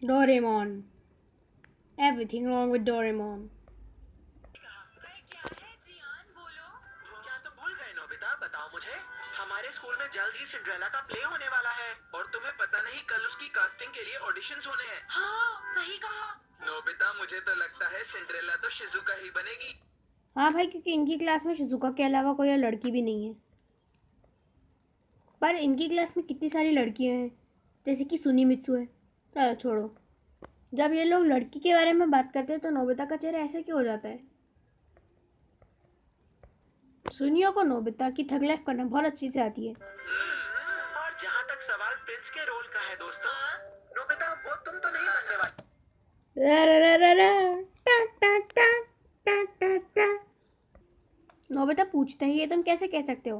Doraemon, everything wrong with Doraemon. क्या तुम भूल गए नोबिता? बताओ मुझे। हमारे स्कूल में जल्द ही सिंड्रेला का प्ले होने वाला है और तुम्हें पता नहीं कल उसकी कास्टिंग के लिए ऑडिशंस होने हैं। हाँ, सही कहा नोबिता। मुझे तो लगता है सिंड्रेला तो शिजुका ही बनेगी। हाँ भाई, क्योंकि इनकी क्लास में शिजुका के अलावा कोई और लड़की भी नहीं है। पर इनकी क्लास में कितनी सारी लड़कियां हैं, जैसे कि सुनी मित्सु है। चलो छोड़ो। जब ये लोग लड़की के बारे में बात करते हैं तो नोबिता का चेहरा ऐसा क्यों हो जाता है। सुनियो को नोबिता की थग लाइफ करना बहुत अच्छी से आती है। और जहाँ तक सवाल प्रिंस के रोल का है दोस्तों, नोबिता वो तुम तो नहीं बनने वाली। नोबिता पूछता ही है, तुम कैसे कह सकते हो?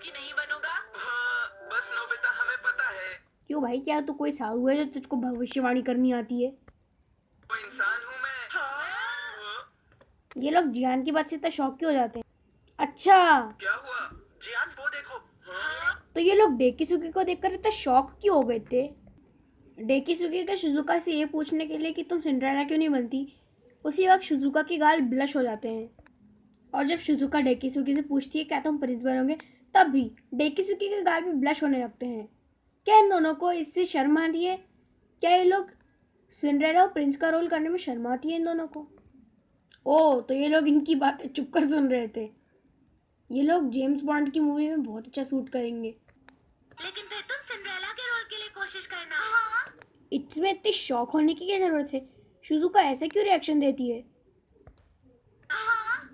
कि नहीं बनूंगा। हाँ, बस नोबिता हमें पता है। क्यों भाई, क्या तू कोई साहू है जो तुझको भविष्यवाणी करनी आती है? वो इंसान हूँ मैं। हाँ। ये लोग जियान की बात से इतना शौक क्यों हो जाते हैं? अच्छा, क्या हुआ? जियान वो देखो। हाँ। तो ये लोग डेकिसुकी को देखकर इतना शौक क्यों हो गए थे? डेकिसुकी का शिजुका से ये पूछने के लिए कि तुम सिंड्रेला क्यों नहीं बनती, उसी वक्त शिजुका के गाल ब्लश हो जाते हैं। और जब शिजुका डेकिसुकी से पूछती है क्या तुम प्रिंस बनोगे, तब भी डेकिसुकी के गाल पे ब्लश होने लगते हैं। क्या इन दोनों को इससे शर्म आती है? क्या ये लोग सिंड्रेला और प्रिंस का रोल करने में शर्म आती है इन दोनों को? ओ, तो ये लोग इनकी बातें चुप कर सुन रहे थे। ये लोग जेम्स बॉन्ड की मूवी में बहुत अच्छा सूट करेंगे। लेकिन फिर तुम सिंड्रेला के रोल के लिए कोशिश करना। हाँ। इसमें इतने शौक होने की क्या जरूरत है? शिजुका ऐसे क्यों रिएक्शन देती है? हाँ।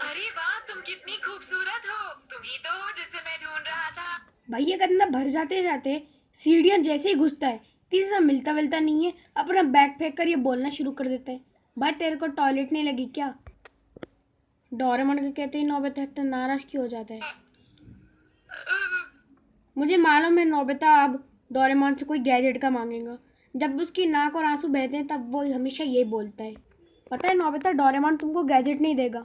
अरे वाह, तुम कितनी खूबसूरत हो। तुम ही तो हो जिसे मैं ढूंढ रहा था। भाई ये गंदा भर जाते जाते सीढ़ियां जैसे ही घुसता है, किसी से मिलता विलता नहीं है, अपना बैग फेंक कर ये बोलना शुरू कर देता है, भाई तेरे को टॉयलेट नहीं लगी क्या? डोरेमोन के कहते ही नोबिता इतना नाराज क्यों हो जाता है? मुझे मालूम है नोबिता अब डोरेमोन से कोई गैजेट का मांगेगा। जब उसकी नाक और आंसू बहते हैं तब वो हमेशा ये बोलता है। पता है नोबिता, डोरेमोन तुमको गैजेट नहीं देगा।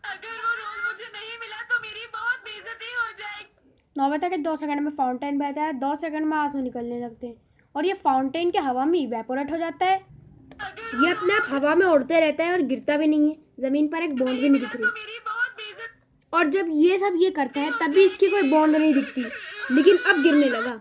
अगर वो रोल मुझे नहीं मिला तो मेरी बहुत बेइज्जती हो जाएगी। नोबिता के 2 सेकंड में फाउंटेन बहता है, 2 सेकंड में आंसू निकलने लगते हैं और ये फाउंटेन के हवा में इवेपोरेट हो जाता है। ये अपने आप हवा में उड़ते रहता है और गिरता भी नहीं है, जमीन पर एक बूंद भी नहीं दिख रही। मेरी बहुत बेइज्जती। और जब ये सब ये करता है तब भी इसकी कोई बूंद नहीं दिखती, लेकिन अब गिरने लगा।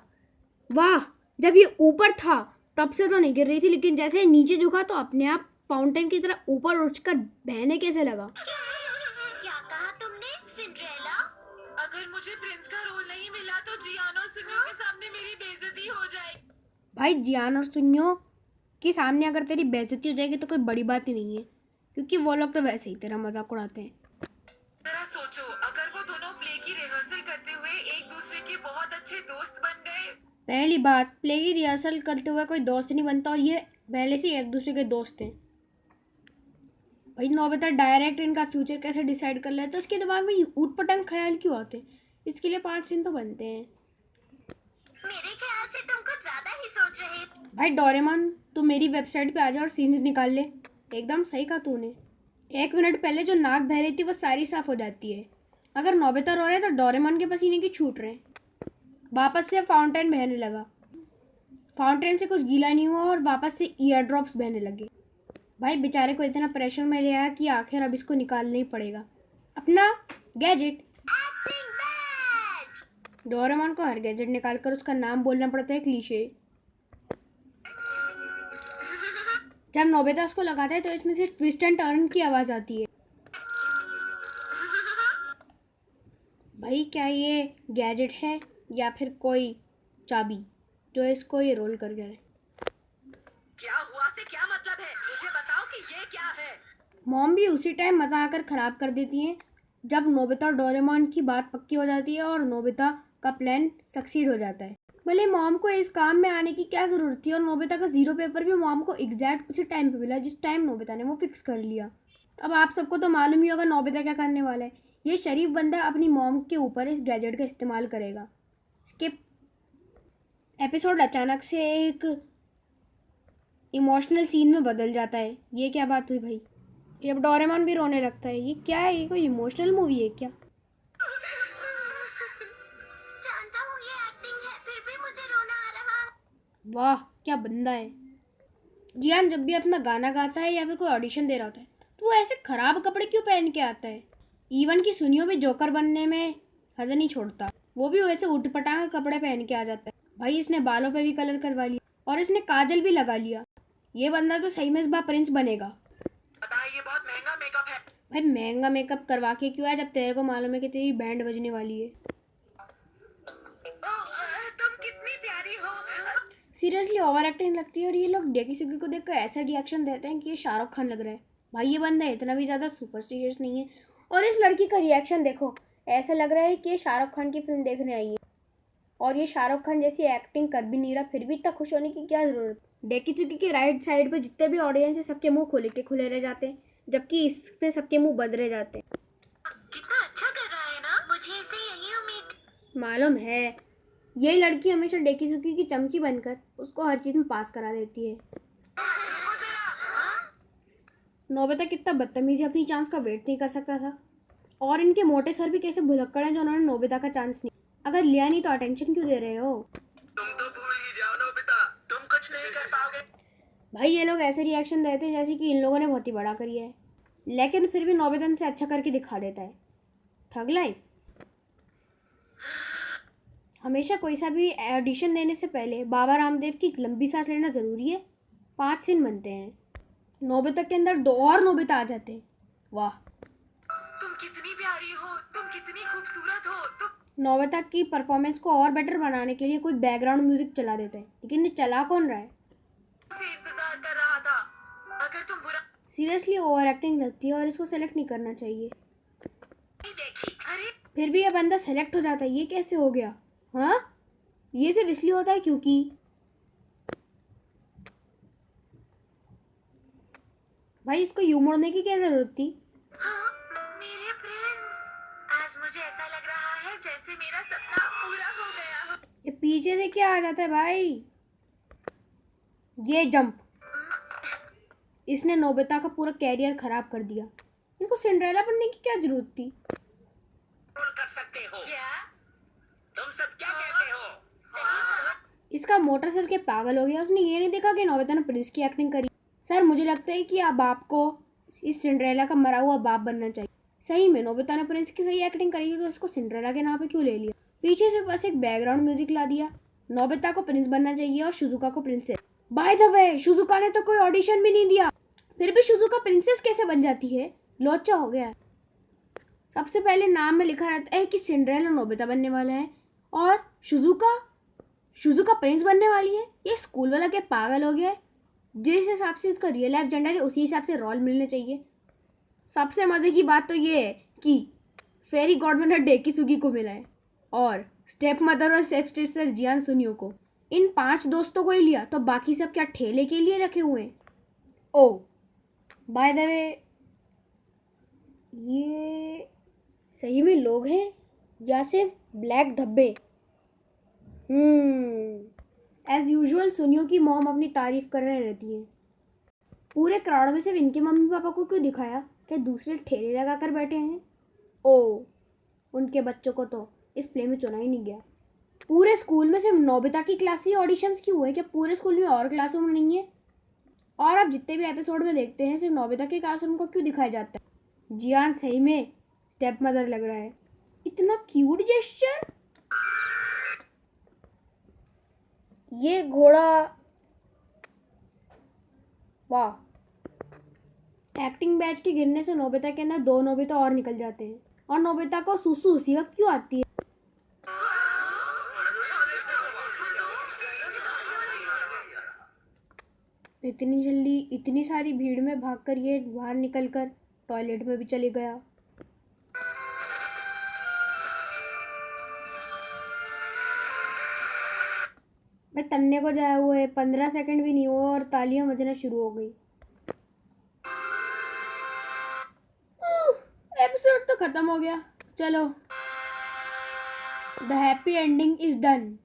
वाह, जब ये ऊपर था तब से तो नहीं गिर रही थी, लेकिन जैसे ये नीचे झुका तो अपने आप फाउंटेन की तरह ऊपर उठकर बहने कैसे लगा। क्या कहा तुमने सिंड्रेला? अगर मुझे प्रिंस का रोल नहीं मिला तो जियान और सुनियो के सामने मेरी बेइज्जती हो जाएगी। भाई जियान और सुनियो के सामने अगर तेरी बेइज्जती हो जाएगी तो कोई बड़ी बात ही नहीं है, क्योंकि वो लोग तो वैसे ही तेरा मजाक उड़ाते हैं। जरा सोचो, अगर वो दोनों प्ले की रिहर्सल करते हुए एक दूसरे के बहुत अच्छे दोस्त बन गए। पहली बात, प्ले की रिहर्सल करते हुए कोई दोस्त नहीं बनता और ये पहले से ही एक दूसरे के दोस्त हैं। भाई नोबिता डायरेक्ट इनका फ्यूचर कैसे डिसाइड कर लेता है, उसके दिमाग में ऊट पटांग ख्याल क्यों आते हैं? इसके लिए 5 सीन तो बनते हैं। मेरे ख्याल से तुम कुछ ज्यादा ही सोच रहे हो। भाई डोरेमोन, तू मेरी वेबसाइट पे आ जा और सीन्स निकाल ले। एकदम सही कहा तूने। 1 मिनट पहले जो नाक बह रही थी वो सारी साफ हो जाती है। अगर नोबिता रो रहे तो डोरेमोन के पसीने की छूट रहे। वापस से फाउंटेन बहने लगा। फाउंटेन से कुछ गीला नहीं हुआ और वापस से ईयर ड्रॉप्स बहने लगे। भाई बेचारे को इतना प्रेशर में लिया कि आखिर अब इसको निकालना ही पड़ेगा अपना गैजेट। डोरेमोन को हर गैजेट निकालकर उसका नाम बोलना पड़ता है, क्लीशे। जब नोबिता उसको लगाता है तो इसमें से ट्विस्ट एंड टर्न की आवाज आती है। भाई क्या ये गैजेट है या फिर कोई चाबी जो इसको ये रोल कर गया है? क्या हुआ से क्या मतलब है? मुझे बताओ कि ये क्या है? मॉम भी उसी टाइम मजा आकर खराब कर देती हैं जब नोबिता और डोरेमोन की बात पक्की हो जाती है और नोबिता का प्लान सक्सीड हो जाता है। भले मॉम को इस काम में आने की क्या ज़रूरत थी, और नोबिता का 0 पेपर भी मॉम को एग्जैक्ट उसी टाइम पे मिला जिस टाइम नोबिता ने वो फिक्स कर लिया। अब आप सबको तो मालूम ही होगा नोबिता क्या करने वाला है। ये शरीफ बंदा अपनी मॉम के ऊपर इस गैजेट का इस्तेमाल करेगा। इसके एपिसोड अचानक से एक इमोशनल सीन में बदल जाता है। ये क्या बात हुई भाई? ये अब डोरेमोन भी रोने लगता है। ये क्या है? ये कोई इमोशनल मूवी है क्या? वाह क्या बंदा है। जियान जब भी अपना गाना गाता है या फिर कोई ऑडिशन दे रहा होता है तो वो ऐसे खराब कपड़े क्यों पहन के आता है। इवन की सुनियो भी जोकर बनने में हद नहीं छोड़ता, वो भी वैसे उटपटांग कपड़े पहन के आ जाता है। भाई इसने बालों पे भी कलर करवा लिया और इसने काजल भी लगा लिया। ये बंदा तो सही में इस बार प्रिंस बनेगा। पता है ये बहुत महंगा मेकअप है। भाई महंगा मेकअप करवा के क्यों है जब तेरे को मालूम है कि तेरी बैंड बजने वाली है। तुम कितनी प्यारी हो। सीरियसली ओवर एक्टिंग लगती है और ये लोग डेकिसुगी को देखकर ऐसा रिएक्शन देते हैं कि ये शाहरुख खान लग रहा है। भाई ये बंदा इतना भी ज़्यादा सुपरस्टिशियस नहीं है। और इस लड़की का रिएक्शन देखो, ऐसा लग रहा है कि ये शाहरुख खान की फिल्म देखने आई है और ये शाहरुख खान जैसी एक्टिंग कर भी नहीं रहा, फिर भी इतना खुश होने की क्या ज़रूरत। डेकिसुगी की राइट साइड पर जितने भी ऑडियंस है सबके मुंह खोले के खुले रह जाते हैं, जबकि इसमें सबके मुंह बंद रह जाते हैं। कितना अच्छा कर रहा है ना, मुझे इसे यही उम्मीद। मालूम है ये लड़की हमेशा डेकिसुगी की चमची बनकर उसको हर चीज़ में पास करा देती है। नोबिता कितना बदतमीजी अपनी चांस का वेट नहीं कर सकता था। और इनके मोटे सर भी कैसे भुलक्कड़ हैं जो उन्होंने नोबिता का चांस नहीं, अगर लिया नहीं तो अटेंशन क्यों दे रहे हो। तुम तो भूल ही जाओ नोबिता, तुम कुछ नहीं कर पाओगे। भाई ये लोग ऐसे रिएक्शन देते हैं जैसे कि इन लोगों ने बहुत ही बड़ा करिया है, लेकिन फिर भी नोबिता से अच्छा करके दिखा देता है। थग लाइफ। हमेशा कोई सा भी ऑडिशन देने से पहले बाबा रामदेव की लंबी सांस लेना ज़रूरी है। 5 सीन बनते हैं, नोबिता के अंदर 2 और नोबिता आ जाते हैं। वाह तुम कितनी प्यारी हो, तुम कितनी खूबसूरत हो। तुम नोबिता की परफॉर्मेंस को और बेटर बनाने के लिए कोई बैकग्राउंड म्यूजिक चला देते हैं, लेकिन ये चला कौन रहा है। से इंतजार कर रहा था। अगर तुम बुरा सीरियसली ओवर एक्टिंग लगती है और इसको सेलेक्ट नहीं करना चाहिए। नहीं देखी, अरे फिर भी ये बंदा सेलेक्ट हो जाता है, ये कैसे हो गया। हाँ ये सिर्फ इसलिए होता है क्योंकि भाई इसको यूं मोड़ने की क्या जरूरत थी। हाँ, मेरे प्रिंस, आज मुझे ऐसा लग रहा है जैसे मेरा सपना पूरा हो गया हो। ये पीछे से क्या आ जाता है भाई। ये जंप, इसने नोबिता का पूरा कैरियर खराब कर दिया। इसको सिंड्रेला बनने की क्या जरूरत थी। कर सकते हो क्या? तुम सब क्या कहते हो? इसका मोटर सर के पागल हो गया, उसने ये नहीं देखा कि नोबिता ने प्रिंस की एक्टिंग करी। सर मुझे लगता है कि अब आपको इस सिंड्रेला का मरा हुआ बाप बनना चाहिए। सही में नोबिता ने प्रिंस की सही एक्टिंग करी तो इसको सिंड्रेला के नाम पे क्यों ले लिया। पीछे से बस एक बैकग्राउंड म्यूजिक ला दिया। नोबिता को प्रिंस बनना चाहिए और शिजुका को princess. By the way Shizuka ने तो कोई ऑडिशन भी नहीं दिया, फिर भी शिजुका प्रिंसेस कैसे बन जाती है। लोचा हो गया। सबसे पहले नाम में लिखा रहता है कि सिंड्रेला नोबिता बनने वाला है और शिजुका प्रिंस बनने वाली है। ये स्कूल वाला क्या पागल हो गया है। जिस हिसाब से उसका रियल लाइफ जेंडर है उसी हिसाब से रोल मिलने चाहिए। सबसे मज़े की बात तो ये है कि फेरी गॉडमदर डेकिसुगी को मिला है और स्टेप मदर और स्टेप सिस्टर जियान सुनियो को। इन 5 दोस्तों को ही लिया तो बाकी सब क्या ठेले के लिए रखे हुए हैं। ओ बाय द वे ये सही में लोग हैं या सिर्फ ब्लैक धब्बे। एज यूजुअल सुनियो की मॉम अपनी तारीफ कर रहे रहती है। पूरे क्राउड में सिर्फ इनके मम्मी पापा को क्यों दिखाया, क्या दूसरे ठेले लगा कर बैठे हैं। ओ उनके बच्चों को तो इस प्ले में चुना ही नहीं गया। पूरे स्कूल में सिर्फ नोबिता की क्लास ही ऑडिशंस क्यों हुए, क्या पूरे स्कूल में और क्लासरूम नहीं है। और आप जितने भी एपिसोड में देखते हैं सिर्फ नोबिता के क्लासरूम को क्यों दिखाया जाता है। जियान सही में स्टेप मदर लग रहा है। इतना क्यूट जेस्चर। ये घोड़ा वाह। एक्टिंग बैच के गिरने से नोबिता के अंदर 2 नोबिता और निकल जाते हैं और नोबिता को सुसु उसी वक्त क्यों आती है। इतनी जल्दी इतनी सारी भीड़ में भागकर ये बाहर निकलकर टॉयलेट में भी चले गया। मैं तन्ने को जाए हुए 15 सेकंड भी नहीं हुआ और तालियां बजना शुरू हो गई। एपिसोड तो खत्म हो गया। चलो the happy ending is done.